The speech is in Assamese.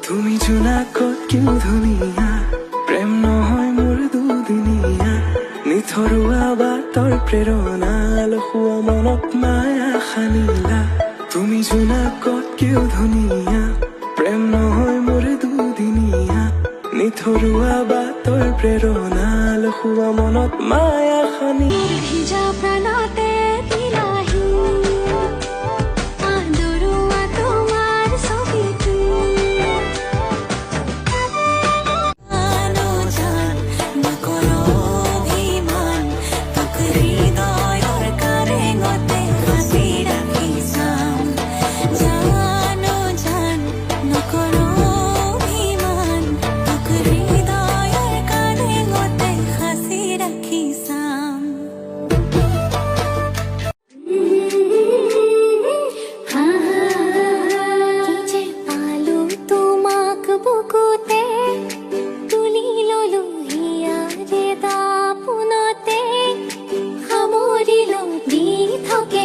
তুমি জোনাকত কিয় ধুনীয়া, প্ৰেম নহয় মোৰ দুদিনীয়া। নিথৰুৱা বাটৰ প্ৰেৰণা, লখুৱা মনত মায়া সানিলা। তুমি জোনাকত কিয় ধুনীয়া, প্ৰেম নহয় মোৰ দুদিনীয়া। নিথৰুৱা বাটৰ প্ৰেৰণা, লখুৱা মনত মায়া সানিলা। ভিজা প্ৰাণতে